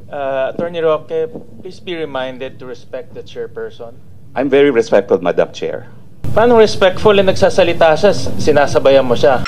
Attorney Roque, please be reminded to respect the chairperson. I'm very respectful, Madam Chair. Paano respectful na nagsasalita siya, sinasabayan mo siya?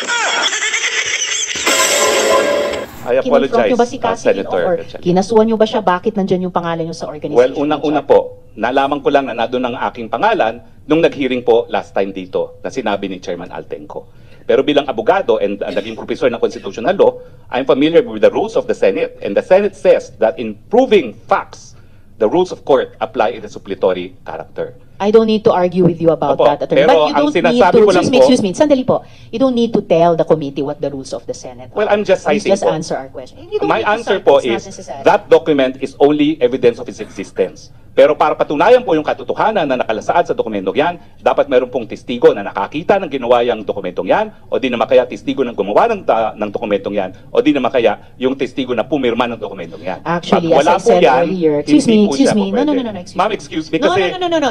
I apologize, Kinonfront nyo ba si Cassie Senator or Gatchalian. kinasuhan nyo ba siya? Bakit nandyan yung pangalan nyo sa organization? Well, unang-una po, nalaman ko lang na nandun ang aking pangalan nung nag-hearing po last time dito na sinabi ni Chairman Altenco. Pero bilang abogado and naging professor ng constitutional law, I'm familiar with the rules of the Senate. And the Senate says that in proving facts, the rules of court apply in a suppletory character. I don't need to argue with you about Opo, that, Attorney. pero But you ang don't need sinasabi to, ko lang excuse me, sandali po. You don't need to tell the committee what the rules of the Senate are. Well, I'm just Please citing just po. answer our question. You don't My need to answer cite, po it's not is necessary. that document is only evidence of its existence. Pero para patunayan po yung katotohanan na nakalasaad sa dokumentong yan, dapat meron pong testigo na nakakita ng ginawa yung dokumentong yan, o di naman kaya testigo ng gumawa ng dokumentong yan, o di naman kaya yung testigo na pumirma ng dokumentong yan. Actually, Pag as wala I po said yan, earlier, hindi po siya excuse me. po No, pwede. excuse Ma'am, me. excuse me kasi No,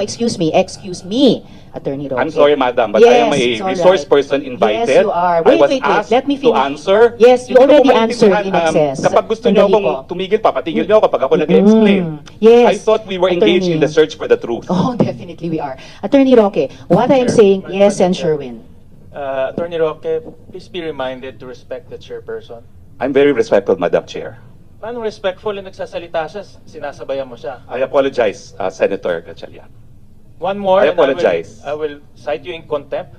excuse me, Attorney Roque. I'm sorry, madam, but I am a Yes, it's all resource right. person invited. Yes, you are. I was Wait, asked let me to finish. answer. Yes, you Hindi ko already po answered maintindihan, in excess. Kapag gusto niyo Sandali akong po. tumigil, papatigil niyo ako kapag ako nag-explain. Yes. I thought we were engaged in Attorney. the search for the truth. Oh, definitely we are. Attorney Roque, what I am saying, yes, and Sherwin. Attorney Roque, please be reminded to respect the chairperson. I'm very respectful, Madam Chair. Paano respectful na nagsasalita siya, sinasabayan mo siya? I apologize, Senator Gatchalian. One more, I apologize. I will cite you in contempt.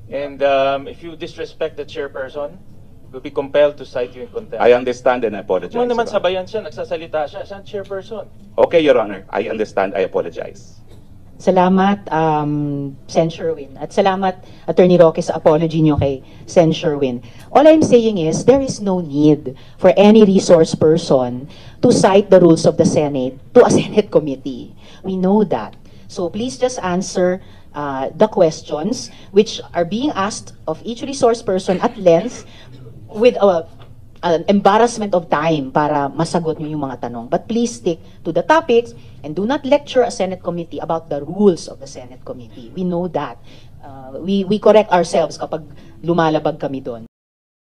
And if you disrespect the chairperson, you'll be compelled to cite you in contempt. I understand and I apologize. Mo naman Your Honor. sabayan siya, nagsasalita siya, siya ang chairperson. Okay, Your Honor. I understand. I apologize. Salamat, Sen. Sherwin. At salamat, Attorney Roque, sa apology nyo kay Sen. Sherwin. All I'm saying is, there is no need for any resource person to cite the rules of the Senate to a Senate committee. We know that. So please just answer the questions which are being asked of each resource person at length with an embarrassment of time para masagot nyo yung mga tanong. But please stick to the topics and do not lecture a Senate committee about the rules of the Senate committee. We know that. We correct ourselves kapag lumalabag kami doon.